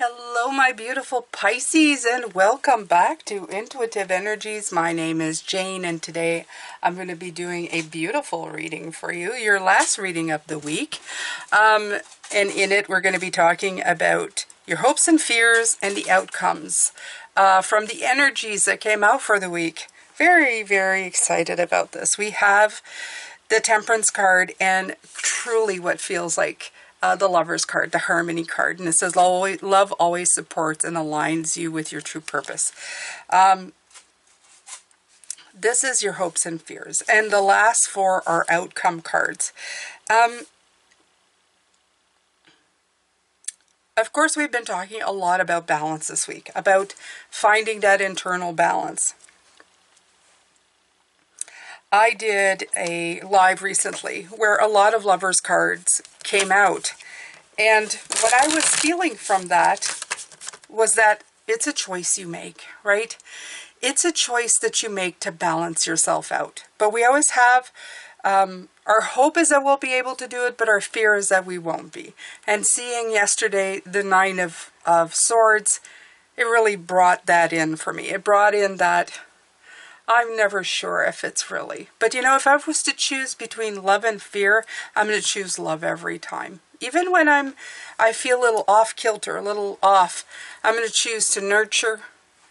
Hello, my beautiful Pisces, and welcome back to Intuitive Energies. My name is Jane, and today I'm going to be doing a beautiful reading for you, your last reading of the week. And in it, we're going to be talking about your hopes and fears and the outcomes from the energies that came out for the week. Very, very excited about this. We have the Temperance card and truly what feels like the Lover's card, the Harmony card. And it says, love always supports and aligns you with your true purpose. This is your hopes and fears. And the last four are outcome cards. Of course, we've been talking a lot about balance this week, about finding that internal balance. I did a live recently where a lot of Lovers cards came out. And what I was feeling from that was that it's a choice you make, right? It's a choice that you make to balance yourself out. But we always have, our hope is that we'll be able to do it, but our fear is that we won't be. And seeing yesterday the Nine of Swords, it really brought that in for me. It brought in that I'm never sure if it's really. But you know, if I was to choose between love and fear, I'm going to choose love every time. Even when I feel a little off kilter, a little off, I'm going to choose to nurture,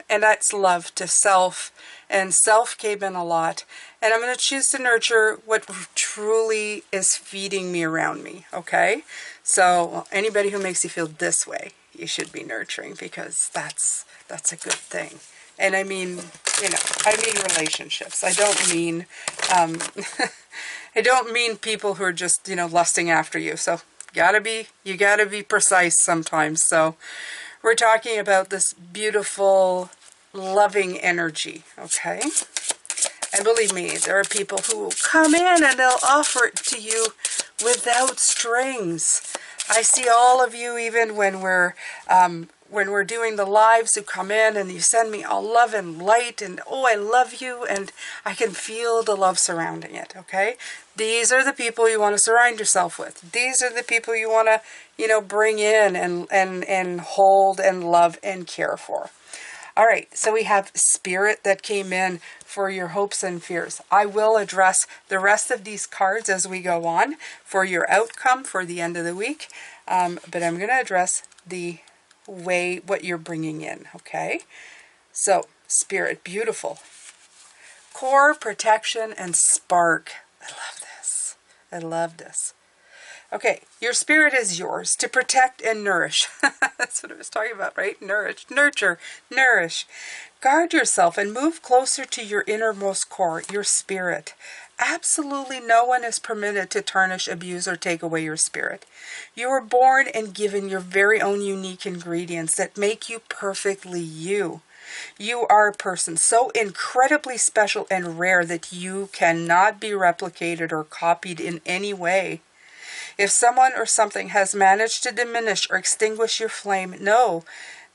and that's love to self. And self came in a lot. And I'm going to choose to nurture what truly is feeding me around me, okay? So anybody who makes you feel this way, you should be nurturing, because that's a good thing. And I mean, you know, I mean relationships. I don't mean, I don't mean people who are just, you know, lusting after you. So you gotta be precise sometimes. So we're talking about this beautiful, loving energy, okay? And believe me, there are people who will come in and they'll offer it to you without strings. I see all of you, even when we're doing the lives, who come in and you send me all love and light and, oh, I love you, and I can feel the love surrounding it, okay? These are the people you want to surround yourself with. These are the people you want to, you know, bring in and hold and love and care for. All right, so we have Spirit that came in for your hopes and fears. I will address the rest of these cards as we go on for your outcome for the end of the week. But I'm going to address the way what you're bringing in, okay? So, Spirit, beautiful. Core, protection, and spark. I love this. I love this. Okay, your spirit is yours to protect and nourish. That's what I was talking about, right? Nourish, nurture, nourish. Guard yourself and move closer to your innermost core, your spirit. Absolutely no one is permitted to tarnish, abuse, or take away your spirit. You were born and given your very own unique ingredients that make you perfectly you. You are a person so incredibly special and rare that you cannot be replicated or copied in any way. If someone or something has managed to diminish or extinguish your flame, know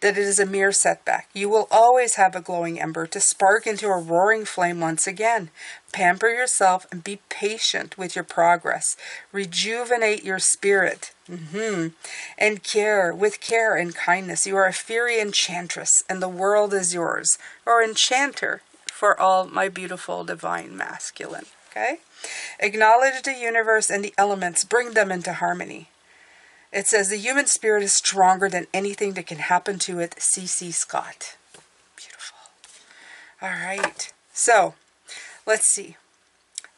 that it is a mere setback. You will always have a glowing ember to spark into a roaring flame once again. Pamper yourself and be patient with your progress. Rejuvenate your spirit. And with care and kindness. You are a fairy enchantress, and the world is yours. Or enchanter for all my beautiful divine masculine. Okay? Acknowledge the universe and the elements. Bring them into harmony. It says the human spirit is stronger than anything that can happen to it. C.C. Scott. Beautiful. All right. So, let's see.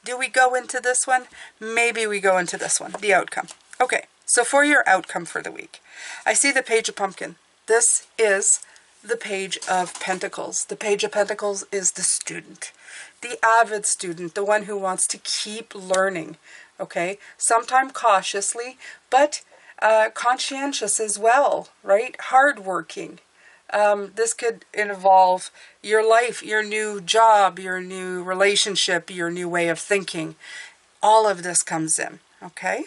Do we go into this one? Maybe we go into this one. The outcome. Okay. So for your outcome for the week, I see the Page of Pumpkin. This is the Page of Pentacles. The Page of Pentacles is the student. The avid student, the one who wants to keep learning, okay? Sometimes cautiously, but conscientious as well, right? Hardworking. This could involve your life, your new job, your new relationship, your new way of thinking. All of this comes in, okay?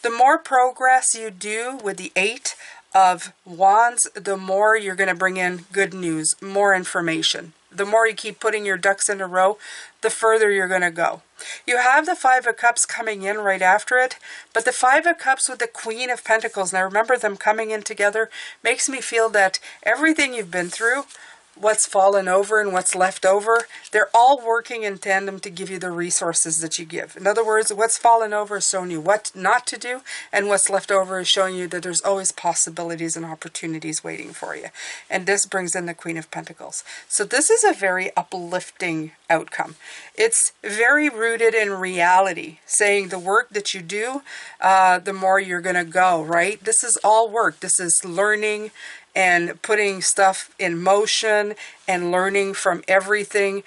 The more progress you do with the Eight of Wands, the more you're going to bring in good news, more information. The more you keep putting your ducks in a row, the further you're going to go. You have the Five of Cups coming in right after it, but the Five of Cups with the Queen of Pentacles, and I remember them coming in together, makes me feel that everything you've been through, what's fallen over and what's left over, they're all working in tandem to give you the resources that you give. In other words, what's fallen over is showing you what not to do, and what's left over is showing you that there's always possibilities and opportunities waiting for you. And this brings in the Queen of Pentacles. So this is a very uplifting outcome. It's very rooted in reality, saying the work that you do, the more you're going to go, right? This is all work. This is learning and putting stuff in motion and learning from everything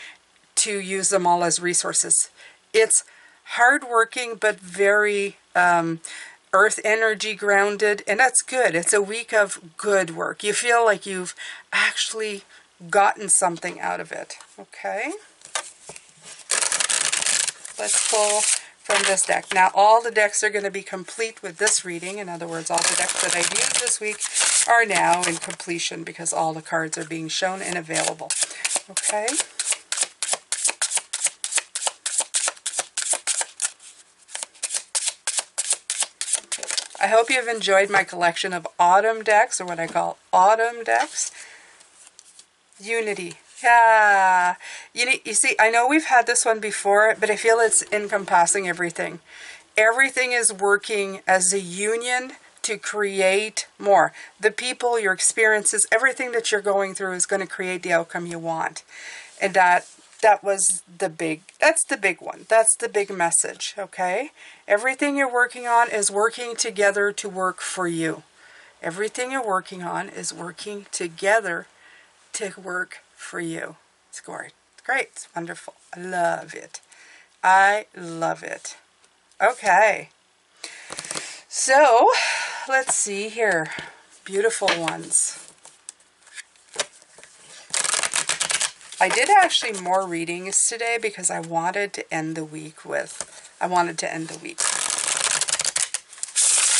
to use them all as resources. It's hardworking, but very earth energy grounded, and that's good. It's a week of good work. You feel like you've actually gotten something out of it. Okay? Let's pull from this deck. Now, all the decks are going to be complete with this reading. In other words, all the decks that I've used this week are now in completion because all the cards are being shown and available. Okay? I hope you've enjoyed my collection of autumn decks, or what I call autumn decks. Unity. Yeah. You see, I know we've had this one before, but I feel it's encompassing everything. Everything is working as a union to create more. The people, your experiences, everything that you're going through is going to create the outcome you want. And that's the big one. That's the big message, okay? Everything you're working on is working together to work for you. Everything you're working on is working together to work for you. It's great. It's great. It's wonderful. I love it. I love it. Okay. So, let's see here. Beautiful ones. I did actually more readings today because I wanted to end the week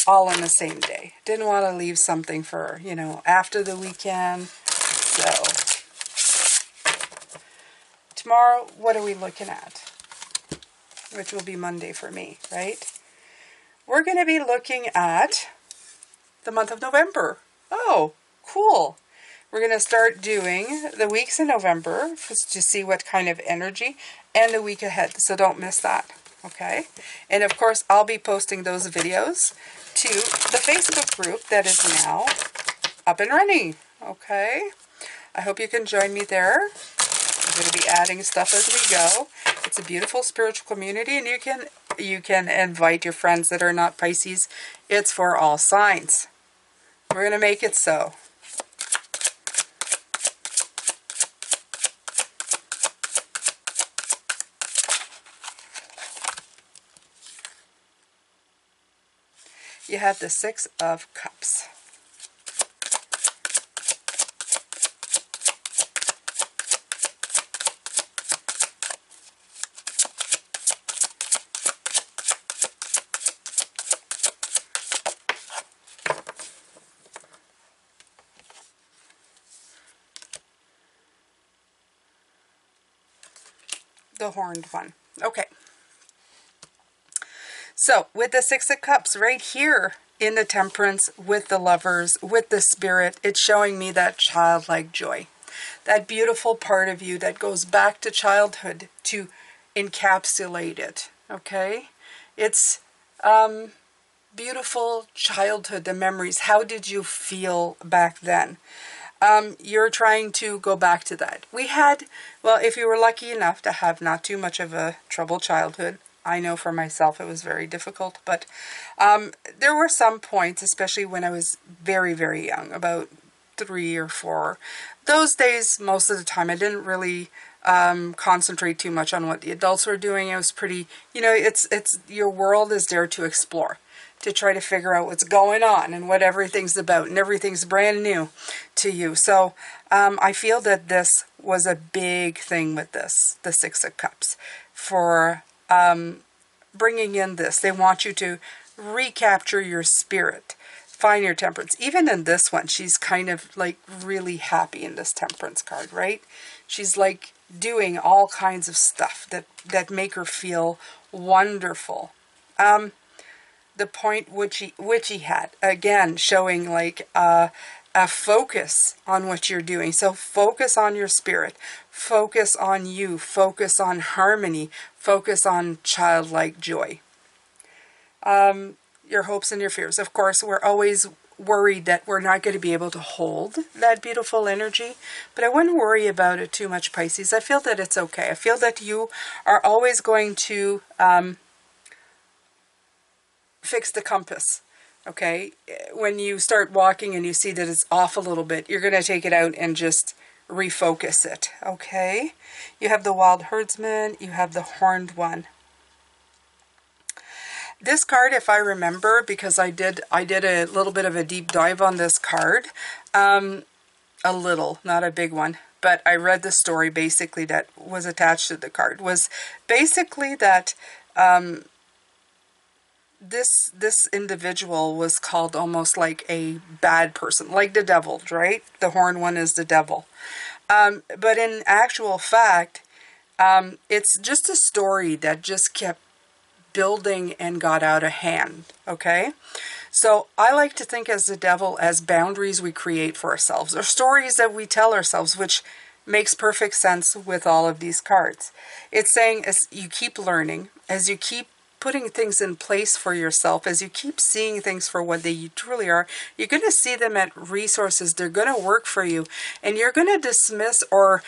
all on the same day. Didn't want to leave something for, after the weekend. So, tomorrow, what are we looking at? Which will be Monday for me, right? We're going to be looking at the month of November. Oh, cool. We're going to start doing the weeks in November to see what kind of energy, and the week ahead. So don't miss that, okay? And of course, I'll be posting those videos to the Facebook group that is now up and running, okay? I hope you can join me there. I'm going to be adding stuff as we go. It's a beautiful spiritual community, and you can invite your friends that are not Pisces. It's for all signs. We're going to make it so. You have the Six of Cups. The horned one. Okay. So, with the Six of Cups right here in the Temperance, with the Lovers, with the Spirit, it's showing me that childlike joy. That beautiful part of you that goes back to childhood to encapsulate it, okay? It's beautiful childhood, the memories. How did you feel back then? You're trying to go back to that. We had, well, if you were lucky enough to have not too much of a troubled childhood, I know for myself it was very difficult, but there were some points, especially when I was very, very young, about 3 or 4. Those days, most of the time, I didn't really concentrate too much on what the adults were doing. It was pretty, it's your world is there to explore, to try to figure out what's going on and what everything's about, and everything's brand new to you. So I feel that this was a big thing with this, the Six of Cups, for bringing in this. They want you to recapture your spirit, find your temperance. Even in this one, she's kind of like really happy in this Temperance card, right? She's like doing all kinds of stuff that make her feel wonderful. The point witchy hat, again, showing like a focus on what you're doing. So focus on your spirit, focus on you, focus on harmony, focus on childlike joy. Your hopes and your fears. Of course, we're always worried that we're not going to be able to hold that beautiful energy, but I wouldn't worry about it too much, Pisces. I feel that it's okay. I feel that you are always going to fix the compass. Okay, when you start walking and you see that it's off a little bit, you're going to take it out and just refocus it. Okay, you have the wild herdsman, you have the horned one. This card, if I remember, because I did a little bit of a deep dive on this card, a little, not a big one, but I read the story basically that was attached to the card, was basically that this individual was called almost like a bad person, like the devil, right? The horned one is the devil. But in actual fact, it's just a story that just kept building and got out of hand. Okay, so I like to think as the devil as boundaries we create for ourselves, or stories that we tell ourselves, which makes perfect sense with all of these cards. It's saying as you keep learning, as you keep putting things in place for yourself, as you keep seeing things for what they truly are, you're going to see them at resources. They're going to work for you, and you're going to dismiss or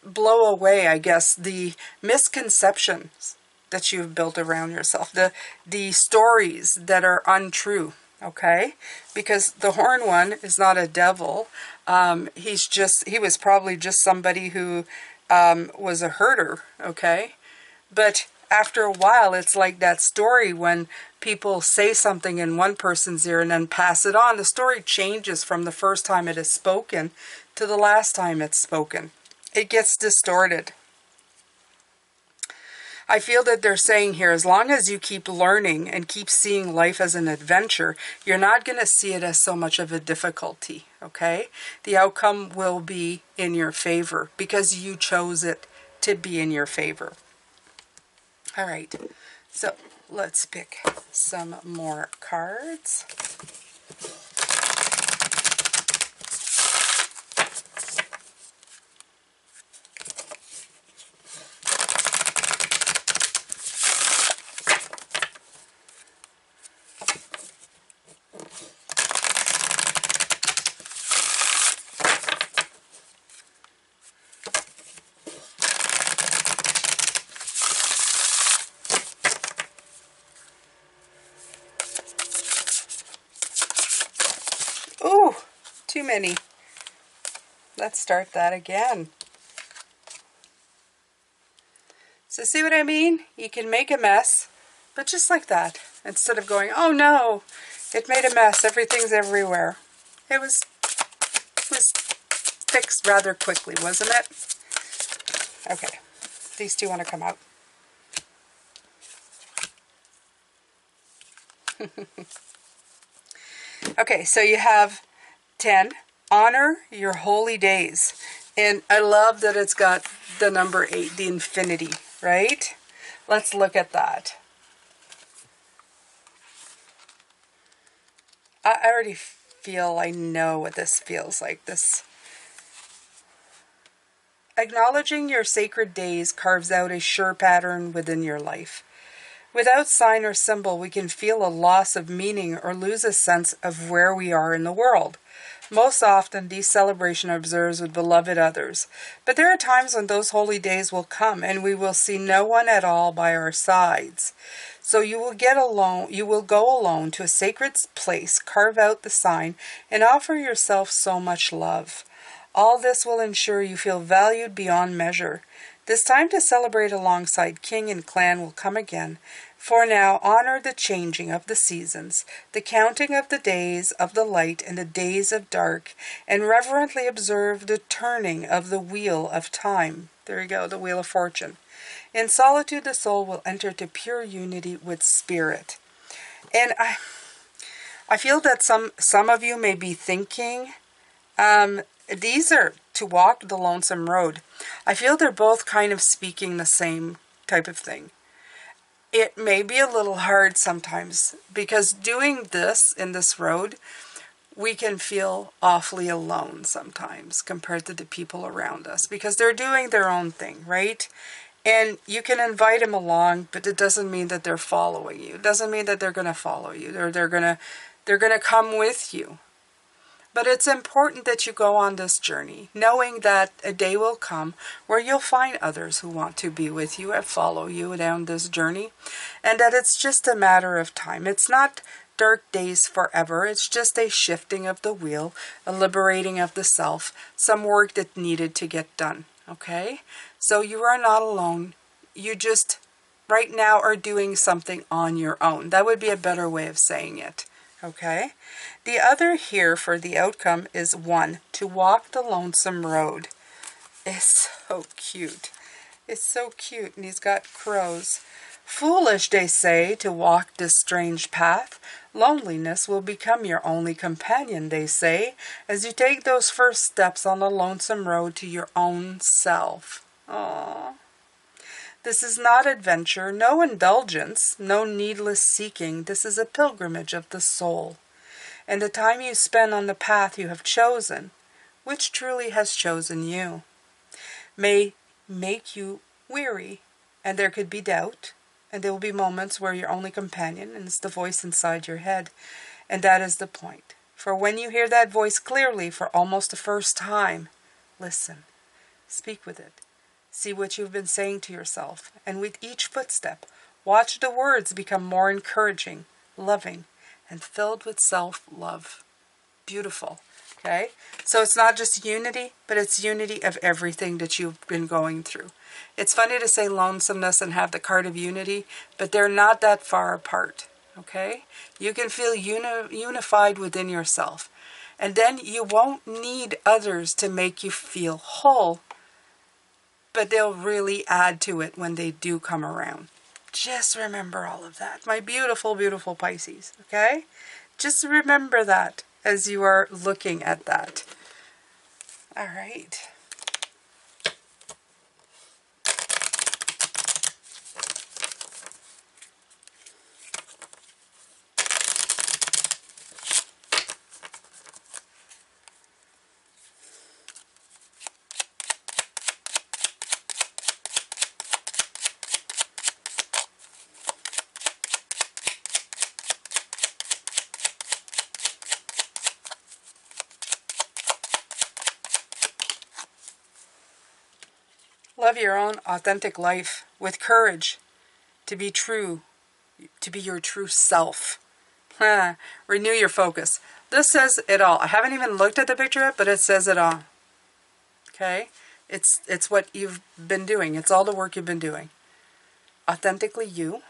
blow away, I guess, the misconceptions that you've built around yourself, the stories that are untrue. Okay, because the horned one is not a devil. He was probably just somebody who was a herder. Okay, but after a while, it's like that story when people say something in one person's ear and then pass it on. The story changes from the first time it is spoken to the last time it's spoken. It gets distorted. I feel that they're saying here, as long as you keep learning and keep seeing life as an adventure, you're not going to see it as so much of a difficulty, okay? The outcome will be in your favor because you chose it to be in your favor. All right, so let's pick some more cards. Ooh, too many. Let's start that again. So see what I mean? You can make a mess, but just like that. Instead of going, oh no, it made a mess, everything's everywhere. It was fixed rather quickly, wasn't it? Okay, these two want to come out. Okay, so you have 10, honor your holy days. And I love that it's got the number 8, the infinity, right? Let's look at that. I already feel I know what this feels like. This acknowledging your sacred days carves out a sure pattern within your life. Without sign or symbol, we can feel a loss of meaning or lose a sense of where we are in the world. Most often, these celebrations are observed with beloved others. But there are times when those holy days will come and we will see no one at all by our sides. So you will go alone to a sacred place, carve out the sign, and offer yourself so much love. All this will ensure you feel valued beyond measure. This time to celebrate alongside king and clan will come again. For now, honor the changing of the seasons, the counting of the days of the light and the days of dark, and reverently observe the turning of the wheel of time. There you go, the wheel of fortune. In solitude, the soul will enter to pure unity with spirit. And I feel that some of you may be thinking, these are to walk the lonesome road. I feel they're both kind of speaking the same type of thing. It may be a little hard sometimes because doing this in this road, we can feel awfully alone sometimes compared to the people around us because they're doing their own thing, right? And you can invite them along, but it doesn't mean that they're following you. It doesn't mean that they're going to follow you or they're going to come with you. But it's important that you go on this journey, knowing that a day will come where you'll find others who want to be with you and follow you down this journey, and that it's just a matter of time. It's not dark days forever. It's just a shifting of the wheel, a liberating of the self, some work that needed to get done, okay? So you are not alone. You just, right now, are doing something on your own. That would be a better way of saying it. Okay, the other here for the outcome is 1, to walk the lonesome road. It's so cute. It's so cute, and he's got crows. Foolish, they say, to walk this strange path. Loneliness will become your only companion, they say, as you take those first steps on the lonesome road to your own self. Aww. This is not adventure, no indulgence, no needless seeking. This is a pilgrimage of the soul. And the time you spend on the path you have chosen, which truly has chosen you, may make you weary, and there could be doubt, and there will be moments where your only companion is the voice inside your head, and that is the point. For when you hear that voice clearly for almost the first time, listen, speak with it. See what you've been saying to yourself, and with each footstep, watch the words become more encouraging, loving, and filled with self-love. Beautiful, okay? So it's not just unity, but it's unity of everything that you've been going through. It's funny to say lonesomeness and have the card of unity, but they're not that far apart, okay? You can feel unified within yourself, and then you won't need others to make you feel whole, but they'll really add to it when they do come around. Just remember all of that, my beautiful, beautiful Pisces, okay? Just remember that as you are looking at that. All right. Love your own authentic life with courage to be true, to be your true self. Renew your focus. This says it all. I haven't even looked at the picture yet, but it says it all. Okay? It's what you've been doing. It's all the work you've been doing. Authentically you,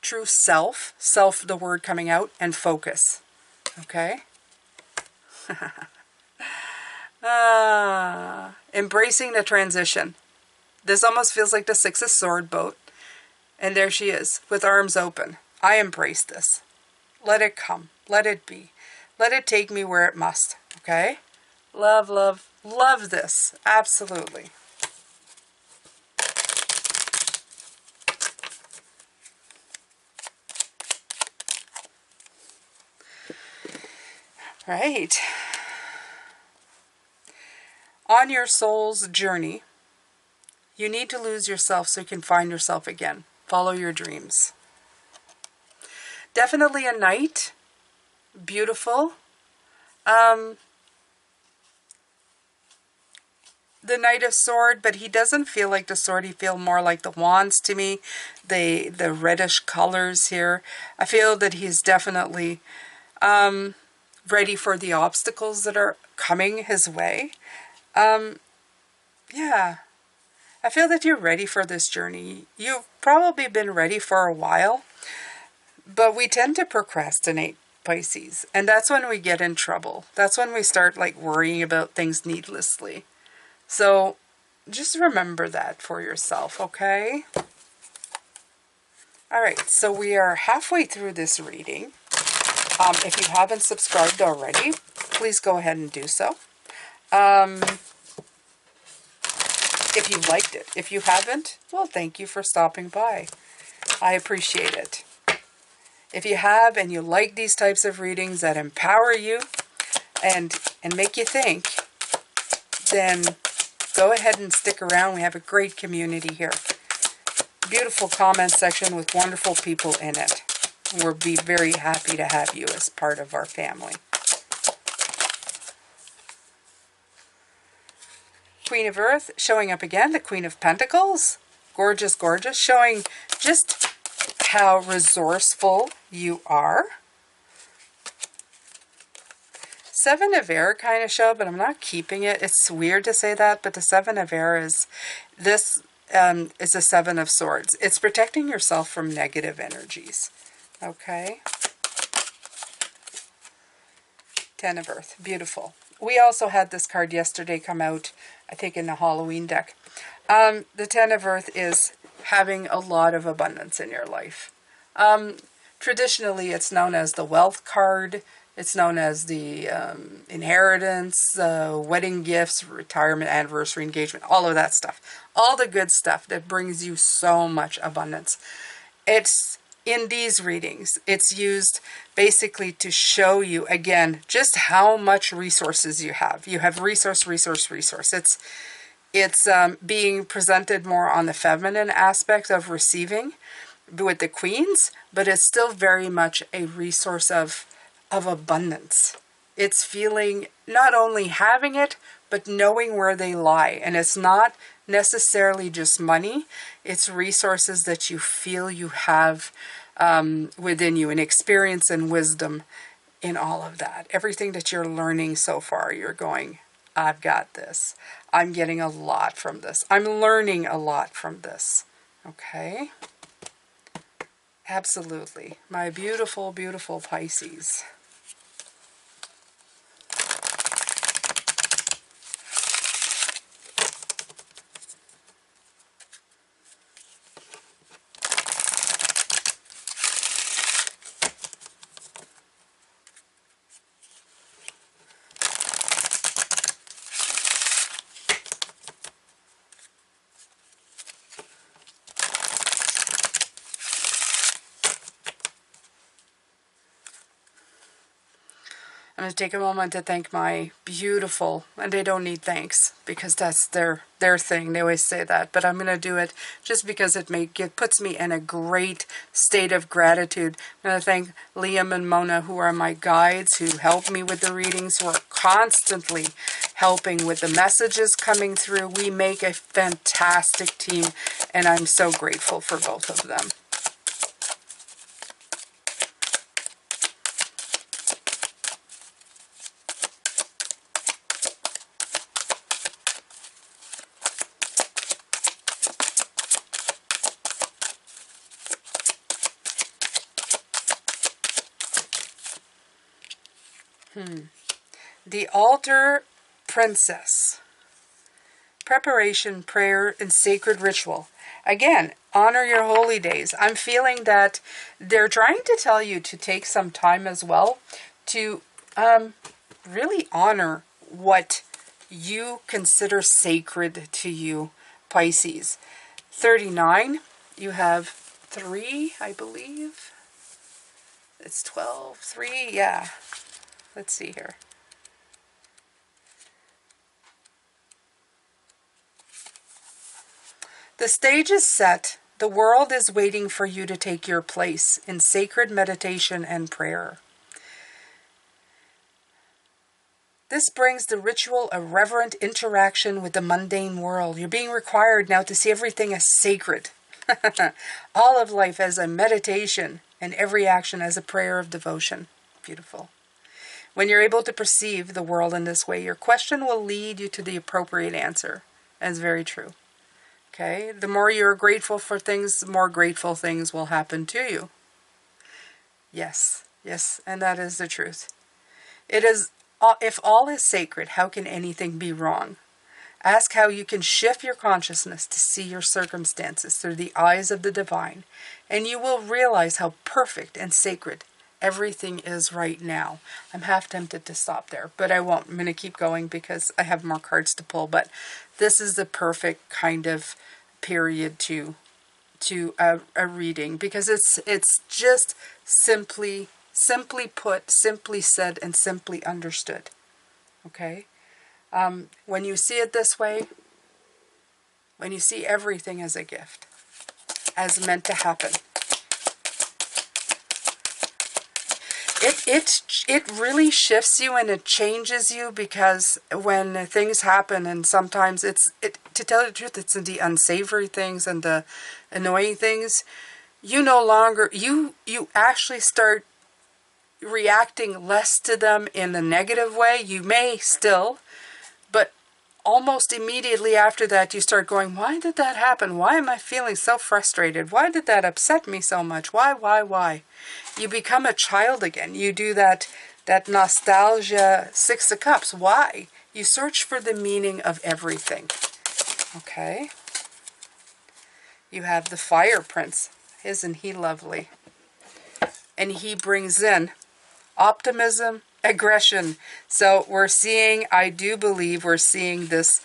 true self, self the word coming out, and focus. Okay? Embracing the transition. This almost feels like the Six of Swords boat. And there she is, with arms open. I embrace this. Let it come. Let it be. Let it take me where it must. Okay? Love, love, love this. Absolutely. Right. On your soul's journey, you need to lose yourself so you can find yourself again. Follow your dreams. Definitely a knight. Beautiful. The Knight of Sword, but he doesn't feel like the sword. He feels more like the wands to me. The reddish colors here. I feel that he's definitely ready for the obstacles that are coming his way. Yeah. I feel that you're ready for this journey. You've probably been ready for a while, but we tend to procrastinate, Pisces, and that's when we get in trouble. That's when we start like worrying about things needlessly. So just remember that for yourself, okay? All right, so we are halfway through this reading. If you haven't subscribed already, please go ahead and do so. If you liked it. If you haven't, well, thank you for stopping by. I appreciate it. If you have and you like these types of readings that empower you and make you think, then go ahead and stick around. We have a great community here. Beautiful comment section with wonderful people in it. We'll be very happy to have you as part of our family. Queen of Earth showing up again, the Queen of Pentacles. Gorgeous, gorgeous. Showing just how resourceful you are. Seven of Air kind of show, but I'm not keeping it. It's weird to say that, but the Seven of Air is this is the Seven of Swords. It's protecting yourself from negative energies. Okay. Ten of Earth. Beautiful. We also had this card yesterday come out, I think, in the Halloween deck. The Ten of Earth is having a lot of abundance in your life. Traditionally, it's known as the wealth card. It's known as the inheritance, wedding gifts, retirement, anniversary, engagement, all of that stuff. All the good stuff that brings you so much abundance. It's in these readings, it's used basically to show you, again, just how much resources you have. You have resource. It's being presented more on the feminine aspect of receiving with the queens, but it's still very much a resource of abundance. It's feeling not only having it, but knowing where they lie. And it's not necessarily just money. It's resources that you feel you have within you, and experience and wisdom in all of that. Everything that you're learning so far, you're going, I've got this. I'm getting a lot from this. I'm learning a lot from this. Okay? Absolutely. My beautiful, beautiful Pisces. I'm going to take a moment to thank my beautiful, and they don't need thanks because that's their thing. They always say that, but I'm going to do it just because it puts me in a great state of gratitude. I'm going to thank Liam and Mona, who are my guides, who help me with the readings, who are constantly helping with the messages coming through. We make a fantastic team, and I'm so grateful for both of them. The Altar Princess. Preparation, prayer, and sacred ritual. Again, honor your holy days. I'm feeling that they're trying to tell you to take some time as well to really honor what you consider sacred to you, Pisces. 39, you have 3, I believe. It's 12, 3, yeah. Let's see here. The stage is set. The world is waiting for you to take your place in sacred meditation and prayer. This brings the ritual of reverent interaction with the mundane world. You're being required now to see everything as sacred. All of life as a meditation and every action as a prayer of devotion. Beautiful. When you're able to perceive the world in this way, your question will lead you to the appropriate answer. That's very true. Okay? The more you're grateful for things, the more grateful things will happen to you. Yes. Yes, and that is the truth. It is, if all is sacred, how can anything be wrong? Ask how you can shift your consciousness to see your circumstances through the eyes of the divine, and you will realize how perfect and sacred everything is right now. I'm half tempted to stop there, but I won't. I'm going to keep going because I have more cards to pull. But this is the perfect kind of period to a reading, because it's just simply put, simply said, and simply understood. Okay? When you see it this way, when you see everything as a gift, as meant to happen, it really shifts you and it changes you, because when things happen, and sometimes to tell you the truth, it's the unsavory things and the annoying things, you no longer, you actually start reacting less to them in a negative way. You may still, but almost immediately after that, you start going, why did that happen? Why am I feeling so frustrated? Why did that upset me so much? Why? You become a child again. You do that nostalgia 6 of Cups. Why? You search for the meaning of everything. Okay? You have the Fire Prince. Isn't he lovely? And he brings in optimism, aggression. So we're seeing, I do believe we're seeing this,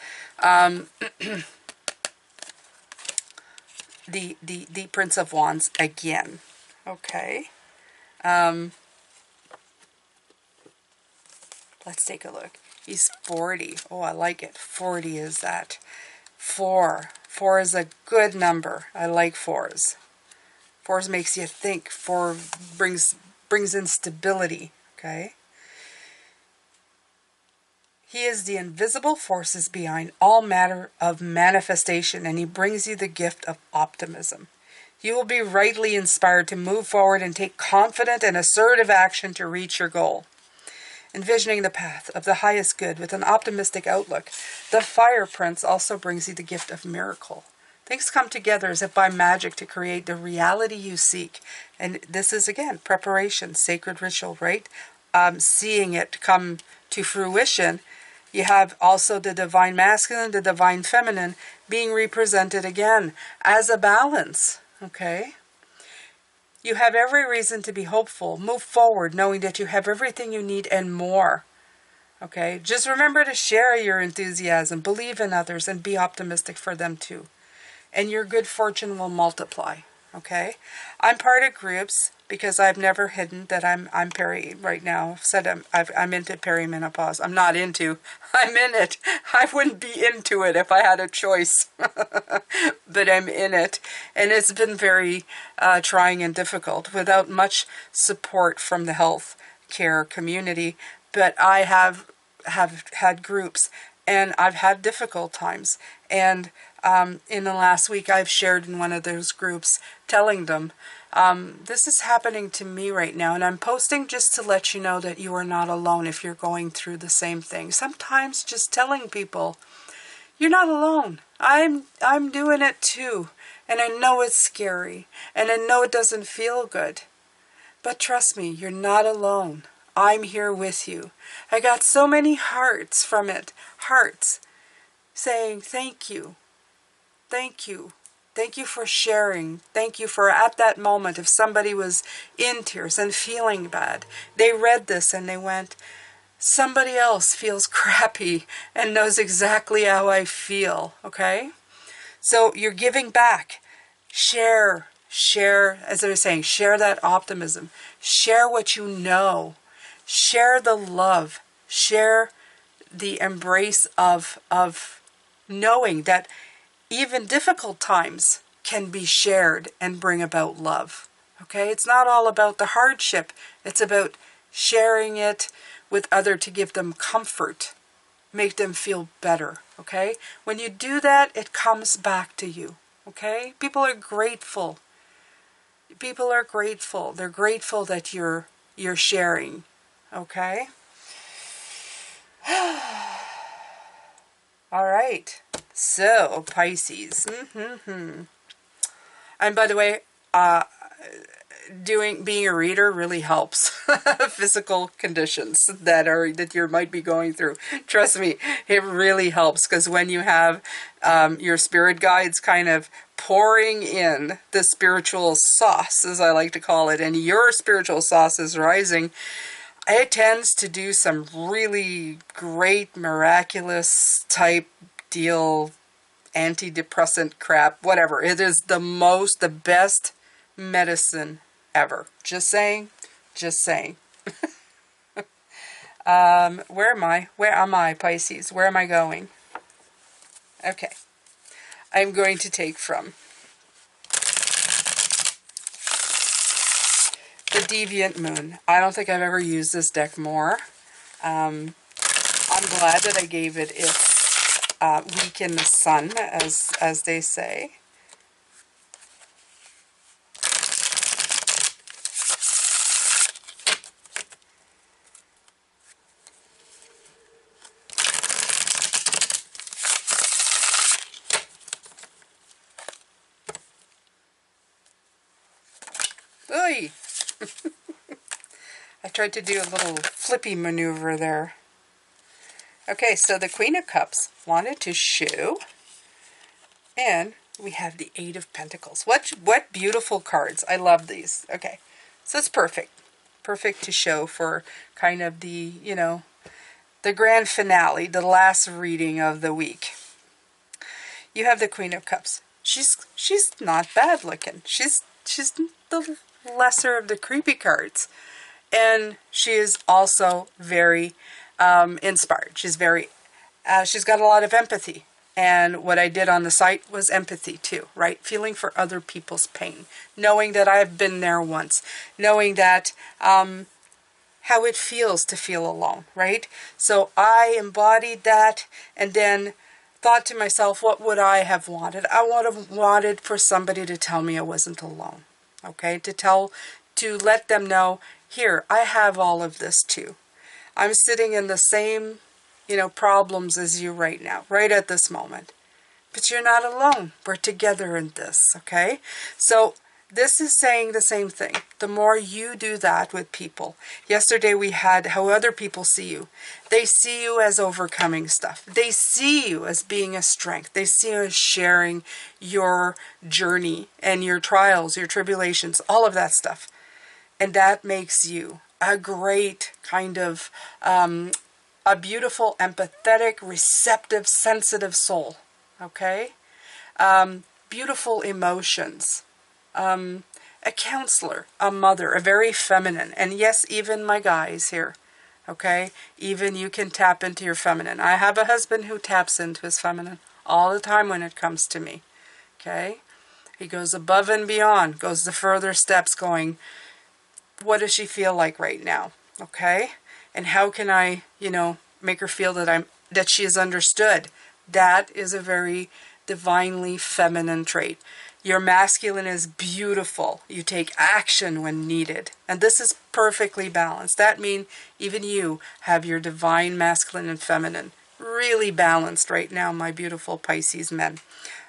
the Prince of Wands again. Okay. Let's take a look. He's 40. Oh, I like it. 40 is that. 4. 4 is a good number. I like 4s. 4s makes you think. 4 brings in stability. Okay. He is the invisible forces behind all matter of manifestation, and he brings you the gift of optimism. You will be rightly inspired to move forward and take confident and assertive action to reach your goal. Envisioning the path of the highest good with an optimistic outlook, the Fire Prince also brings you the gift of miracle. Things come together as if by magic to create the reality you seek. And this is, again, preparation, sacred ritual, right? Seeing it come to fruition. You have also the divine masculine, the divine feminine being represented again as a balance. Okay? You have every reason to be hopeful. Move forward knowing that you have everything you need and more. Okay? Just remember to share your enthusiasm, believe in others, and be optimistic for them too. And your good fortune will multiply. Okay? I'm part of groups because I've never hidden that I'm peri right now. I've said I'm into perimenopause. I'm not into. I'm in it. I wouldn't be into it if I had a choice. But I'm in it. And it's been very trying and difficult without much support from the health care community. But I have had groups, and I've had difficult times. And in the last week, I've shared in one of those groups, telling them, this is happening to me right now, and I'm posting just to let you know that you are not alone if you're going through the same thing. Sometimes just telling people, you're not alone. I'm doing it too, and I know it's scary, and I know it doesn't feel good, but trust me, you're not alone. I'm here with you. I got so many hearts from it, hearts saying thank you. Thank you. Thank you for sharing. Thank you for, at that moment, if somebody was in tears and feeling bad, they read this and they went, somebody else feels crappy and knows exactly how I feel. Okay? So you're giving back. Share, as I was saying, share that optimism. Share what you know. Share the love. Share the embrace of knowing that even difficult times can be shared and bring about love. Okay? It's not all about the hardship. It's about sharing it with others to give them comfort, make them feel better. Okay? When you do that, it comes back to you. Okay? People are grateful. People are grateful. They're grateful that you're sharing. Okay? All right. So, Pisces. And by the way, being a reader really helps physical conditions that you might be going through. Trust me, it really helps, because when you have your spirit guides kind of pouring in the spiritual sauce, as I like to call it, and your spiritual sauce is rising, it tends to do some really great, miraculous type deal, antidepressant crap, whatever. It is the best medicine ever. Just saying, just saying. Where am I? Where am I, Pisces? Where am I going? Okay. I'm going to take from the Deviant Moon. I don't think I've ever used this deck more. I'm glad that I gave it its week in the sun, as they say. Oy! I tried to do a little flippy maneuver there. Okay, so the Queen of Cups wanted to show, and we have the Eight of Pentacles. What beautiful cards. I love these. Okay, so it's perfect. Perfect to show for kind of the, the grand finale, the last reading of the week. You have the Queen of Cups. She's not bad looking. She's the lesser of the creepy cards. And she is also very inspired. She's got a lot of empathy. And what I did on the site was empathy too, right? Feeling for other people's pain. Knowing that I've been there once. Knowing that how it feels to feel alone, right? So I embodied that and then thought to myself, what would I have wanted? I would have wanted for somebody to tell me I wasn't alone, okay? To let them know, here, I have all of this too. I'm sitting in the same, problems as you right now, right at this moment. But you're not alone. We're together in this, okay? So this is saying the same thing. The more you do that with people. Yesterday we had how other people see you. They see you as overcoming stuff. They see you as being a strength. They see you as sharing your journey and your trials, your tribulations, all of that stuff. And that makes you a great kind of, a beautiful, empathetic, receptive, sensitive soul. Okay? Beautiful emotions. A counselor, a mother, a very feminine. And yes, even my guys here. Okay? Even you can tap into your feminine. I have a husband who taps into his feminine all the time when it comes to me. Okay? He goes above and beyond, goes the further steps going, what does she feel like right now? Okay? And how can I, make her feel that she is understood? That is a very divinely feminine trait. Your masculine is beautiful. You take action when needed. And this is perfectly balanced. That means even you have your divine masculine and feminine really balanced right now, my beautiful Pisces men.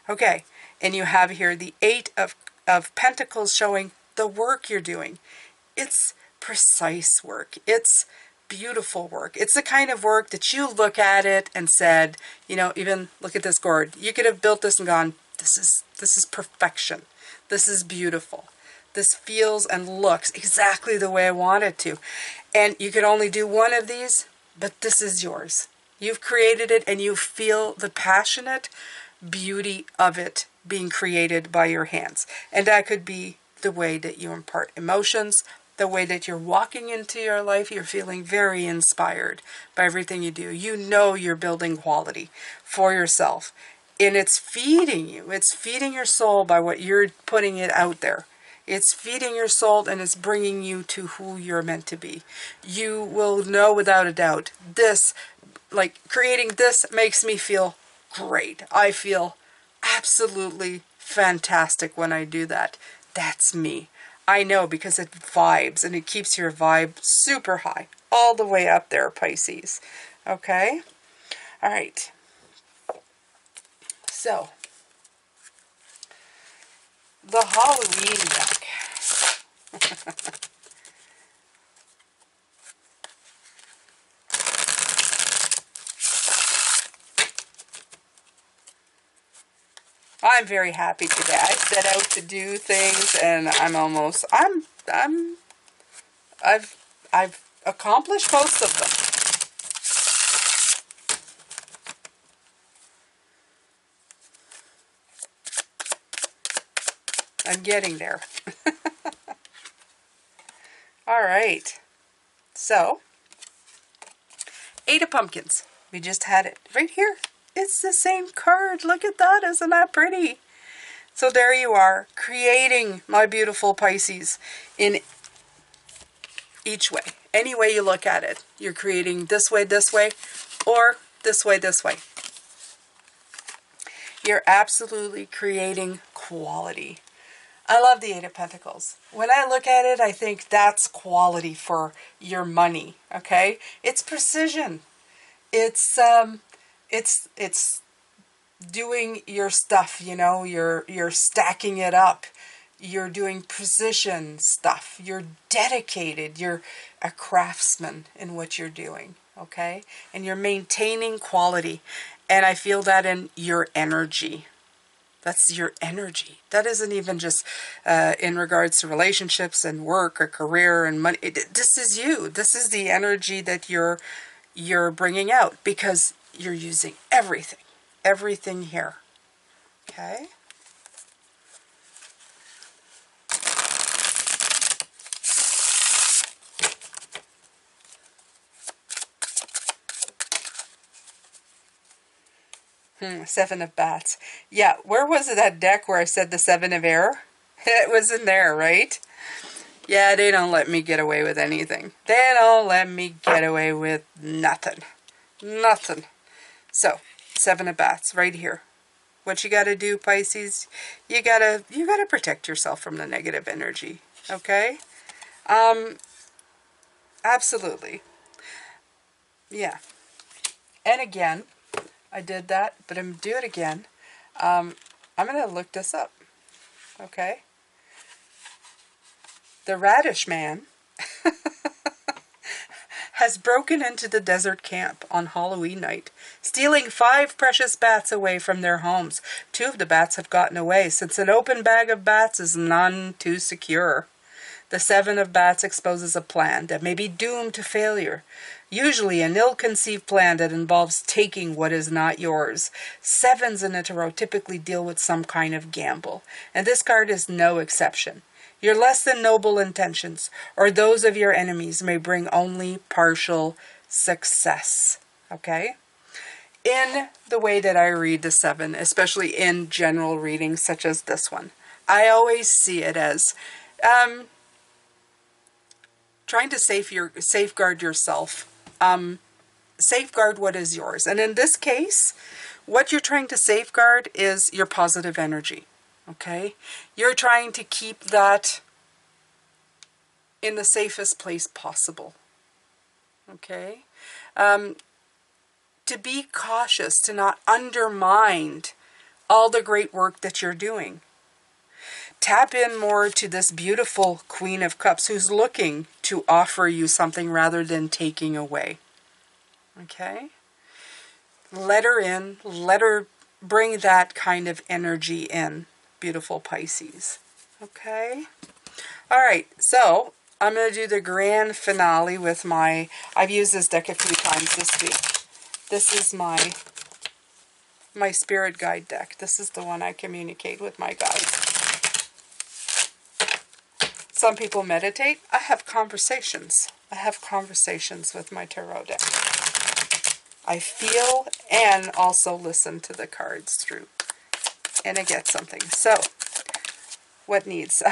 Okay, and you have here the Eight of Pentacles showing the work you're doing. It's precise work. It's beautiful work. It's the kind of work that you look at it and said, even look at this gourd. You could have built this and gone, this is perfection. This is beautiful. This feels and looks exactly the way I want it to. And you could only do one of these, but this is yours. You've created it and you feel the passionate beauty of it being created by your hands. And that could be the way that you impart emotions, the way that you're walking into your life. You're feeling very inspired by everything you do. You know you're building quality for yourself. And it's feeding you. It's feeding your soul by what you're putting it out there. It's feeding your soul and it's bringing you to who you're meant to be. You will know without a doubt, this, like creating this makes me feel great. I feel absolutely fantastic when I do that. That's me. I know because it vibes and it keeps your vibe super high. All the way up there, Pisces. Okay? All right. So, the Halloween deck. I'm very happy today. I set out to do things, and I've accomplished most of them. I'm getting there. All right. So, 8 of Pumpkins. We just had it right here. It's the same card. Look at that. Isn't that pretty? So there you are, creating, my beautiful Pisces, in each way. Any way you look at it. You're creating this way, or this way, this way. You're absolutely creating quality. I love the 8 of Pentacles. When I look at it, I think that's quality for your money, okay? It's precision. It's doing your stuff, you know, you're stacking it up. You're doing precision stuff. You're dedicated. You're a craftsman in what you're doing, okay? And you're maintaining quality. And I feel that in your energy. That's your energy. That isn't even just in regards to relationships and work or career and money. This is you. This is the energy that you're bringing out because you're using everything. Everything here. Okay? Seven of Bats. Yeah, where was it, that deck where I said the Seven of Air? It was in there, right? Yeah, they don't let me get away with anything. They don't let me get away with nothing. Nothing. So, Seven of Bats, right here. What you got to do, Pisces? You gotta protect yourself from the negative energy. Okay? Absolutely. Yeah. And again, I did that, but I'm going to do it again. I'm going to look this up. Okay? The Radish Man has broken into the desert camp on Halloween night, stealing 5 precious bats away from their homes. 2 of the bats have gotten away, since an open bag of bats is none too secure. The 7 of Bats exposes a plan that may be doomed to failure. Usually an ill-conceived plan that involves taking what is not yours. 7s in a tarot typically deal with some kind of gamble, and this card is no exception. Your less than noble intentions, or those of your enemies, may bring only partial success. Okay? In the way that I read the 7, especially in general readings such as this one, I always see it as trying to safeguard yourself, safeguard what is yours. And in this case, what you're trying to safeguard is your positive energy, okay? You're trying to keep that in the safest place possible, okay? To be cautious, to not undermine all the great work that you're doing. Tap in more to this beautiful Queen of Cups who's looking to offer you something rather than taking away. Okay? Let her in. Let her bring that kind of energy in, beautiful Pisces. Okay? All right, so I'm going to do the grand finale with my... I've used this deck a few times this week. This is my spirit guide deck. This is the one I communicate with my guides. Some people meditate. I have conversations. I have conversations with my tarot deck. I feel and also listen to the cards through. And I get something. So, what needs?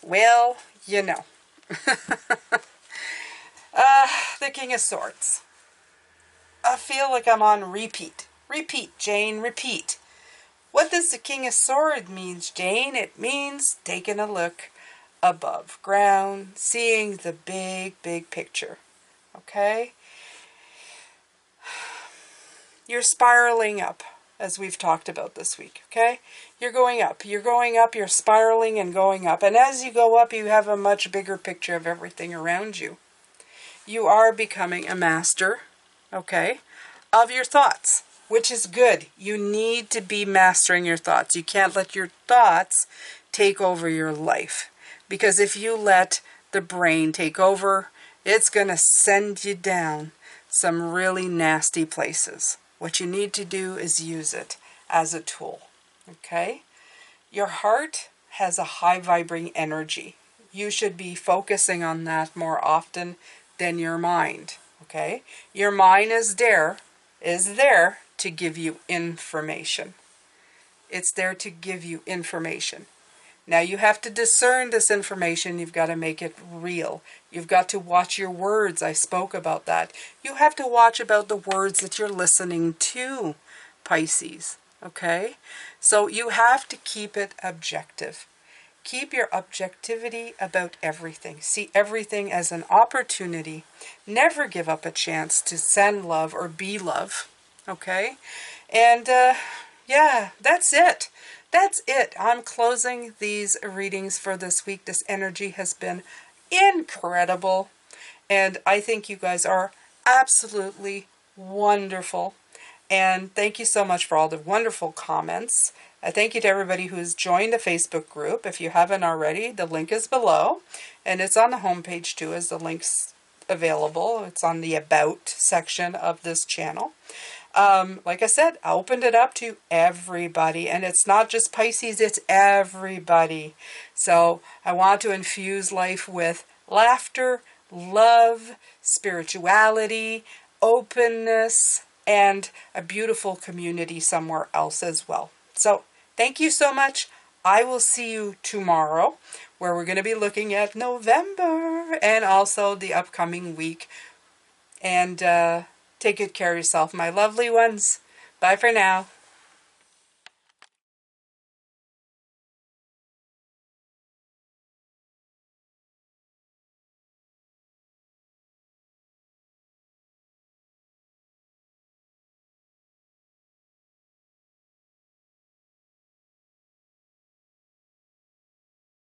Well, you know. The King of Swords. I feel like I'm on repeat. Repeat, Jane, repeat. What does the King of Swords mean, Jane? It means taking a look above ground, seeing the big, big picture. Okay? You're spiraling up, as we've talked about this week. Okay? You're going up. You're going up. You're spiraling and going up. And as you go up, you have a much bigger picture of everything around you. You are becoming a master, okay, of your thoughts. which is good. You need to be mastering your thoughts. You can't let your thoughts take over your life. Because if you let the brain take over, it's going to send you down some really nasty places. What you need to do is use it as a tool. Okay? Your heart has a high vibrating energy. You should be focusing on that more often than your mind. Okay? Your mind is there to give you information. It's there to give you information. Now you have to discern this information. You've got to make it real. You've got to watch your words. I spoke about that. You have to watch about the words that you're listening to, Pisces. Okay? So you have to keep it objective. Keep your objectivity about everything. See everything as an opportunity. Never give up a chance to send love or be love. Okay? And yeah, that's it. That's it. I'm closing these readings for this week. This energy has been incredible. And I think you guys are absolutely wonderful. And thank you so much for all the wonderful comments. Thank you to everybody who has joined the Facebook group. If you haven't already, the link is below. And it's on the homepage too, as the link's available. It's on the About section of this channel. Like I said, I opened it up to everybody, and it's not just Pisces, it's everybody. So I want to infuse life with laughter, love, spirituality, openness, and a beautiful community somewhere else as well. So thank you so much. I will see you tomorrow, where we're going to be looking at November and also the upcoming week. And take good care of yourself, my lovely ones. Bye for now.